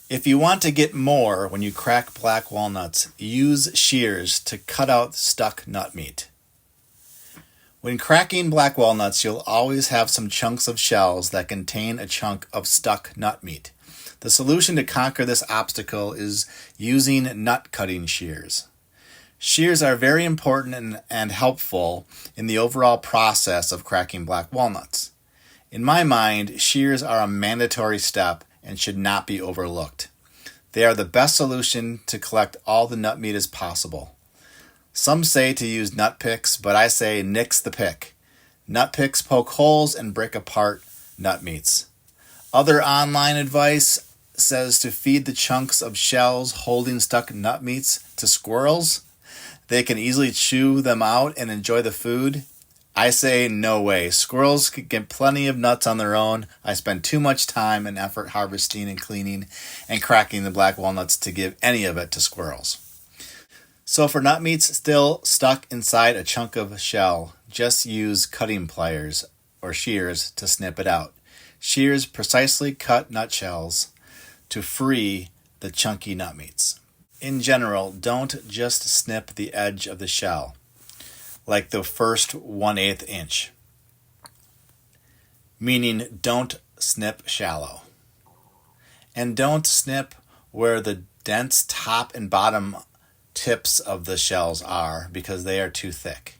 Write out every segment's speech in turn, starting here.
If you want to get more when you crack black walnuts, use shears to cut out stuck nut meat. When cracking black walnuts, you'll always have some chunks of shells that contain a chunk of stuck nut meat. The solution to conquer this obstacle is using nut cutting shears. Shears are very important and helpful in the overall process of cracking black walnuts. In my mind, shears are a mandatory step and should not be overlooked. They are the best solution to collect all the nut meat as possible. Some say to use nut picks, but I say nix the pick. Nut picks poke holes and break apart nut meats. Other online advice says to feed the chunks of shells holding stuck nut meats to squirrels. They can easily chew them out and enjoy the food. I say no way. Squirrels can get plenty of nuts on their own. I spend too much time and effort harvesting and cleaning and cracking the black walnuts to give any of it to squirrels. So for nut meats still stuck inside a chunk of shell, just use cutting pliers or shears to snip it out. Shears precisely cut nutshells to free the chunky nut meats. In general, don't just snip the edge of the shell, like the first 1/8 inch, meaning don't snip shallow. And don't snip where the dense top and bottom tips of the shells are, because they are too thick.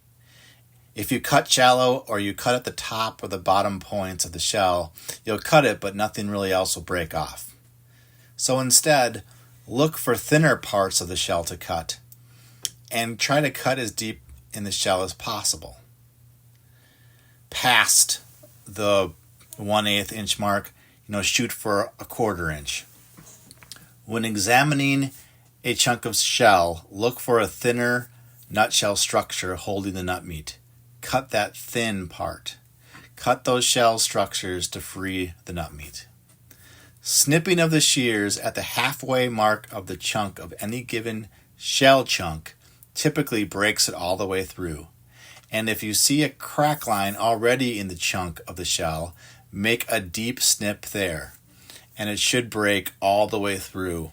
If you cut shallow or you cut at the top or the bottom points of the shell, you'll cut it, but nothing really else will break off. So instead, look for thinner parts of the shell to cut and try to cut as deep in the shell as possible. Past the 1/8 inch mark, shoot for a 1/4 inch. When examining a chunk of shell, look for a thinner nutshell structure holding the nut meat. Cut that thin part. Cut those shell structures to free the nut meat. Snipping of the shears at the halfway mark of the chunk of any given shell chunk typically breaks it all the way through. And if you see a crack line already in the chunk of the shell, make a deep snip there, and it should break all the way through,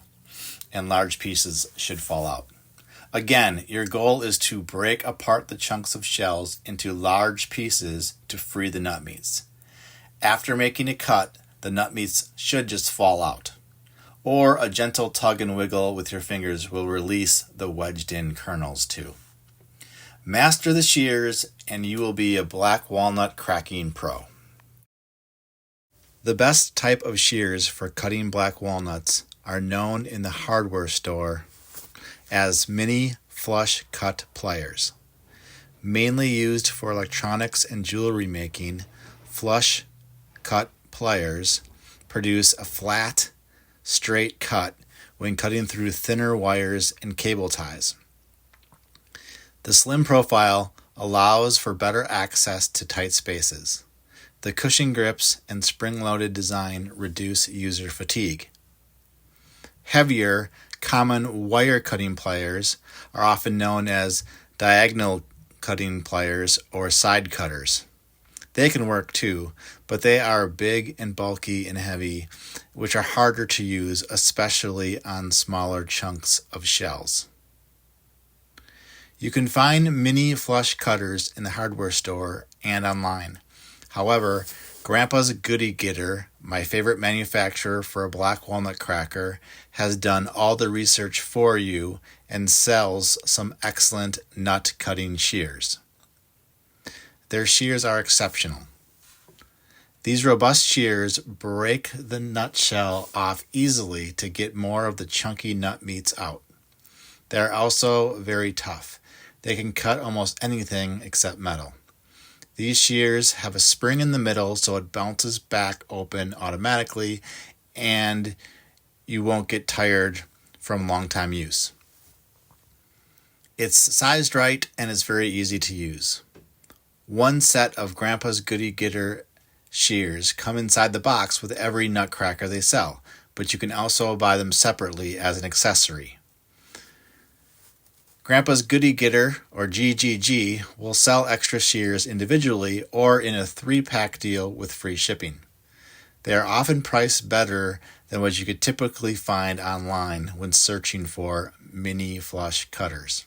and large pieces should fall out. Again, your goal is to break apart the chunks of shells into large pieces to free the nut meats. After making a cut, the nut meats should just fall out, or a gentle tug and wiggle with your fingers will release the wedged-in kernels too. Master the shears, and you will be a black walnut cracking pro. The best type of shears for cutting black walnuts are known in the hardware store as mini flush cut pliers. Mainly used for electronics and jewelry making, flush cut pliers produce a flat, straight cut when cutting through thinner wires and cable ties. The slim profile allows for better access to tight spaces. The cushion grips and spring-loaded design reduce user fatigue. Heavier, common wire cutting pliers are often known as diagonal cutting pliers or side cutters. They can work too, but they are big and bulky and heavy, which are harder to use, especially on smaller chunks of shells. You can find mini flush cutters in the hardware store and online. However, Grandpa's Goody Getter, my favorite manufacturer for a black walnut cracker, has done all the research for you and sells some excellent nut cutting shears. Their shears are exceptional. These robust shears break the nutshell off easily to get more of the chunky nut meats out. They are also very tough. They can cut almost anything except metal. These shears have a spring in the middle so it bounces back open automatically and you won't get tired from long time use. It's sized right and is very easy to use. One set of Grandpa's Goody Getter shears come inside the box with every nutcracker they sell, but you can also buy them separately as an accessory. Grandpa's Goody Getter, or GGG, will sell extra shears individually or in a 3-pack deal with free shipping. They are often priced better than what you could typically find online when searching for mini flush cutters.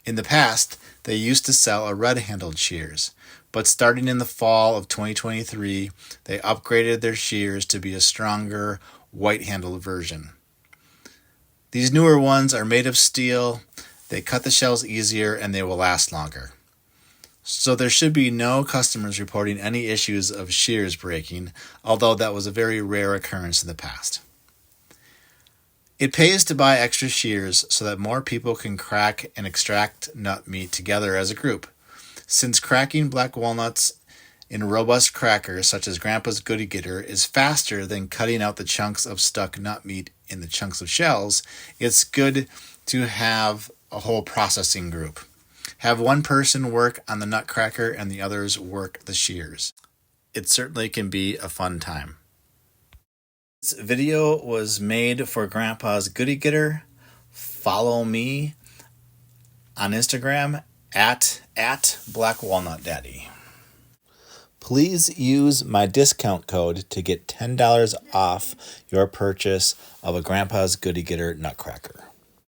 In the past, they used to sell a red-handled shears, but starting in the fall of 2023, they upgraded their shears to be a stronger, white-handled version. These newer ones are made of steel, they cut the shells easier, and they will last longer. So there should be no customers reporting any issues of shears breaking, although that was a very rare occurrence in the past. It pays to buy extra shears so that more people can crack and extract nut meat together as a group. Since cracking black walnuts in robust crackers such as Grandpa's Goody is faster than cutting out the chunks of stuck nut meat in the chunks of shells, it's good to have a whole processing group. Have one person work on the nutcracker and the others work the shears. It certainly can be a fun time. This video was made for Grandpa's Goody Getter. Follow me on Instagram at Black Walnut Daddy. Please use my discount code to get $10 off your purchase of a Grandpa's Goody Getter nutcracker.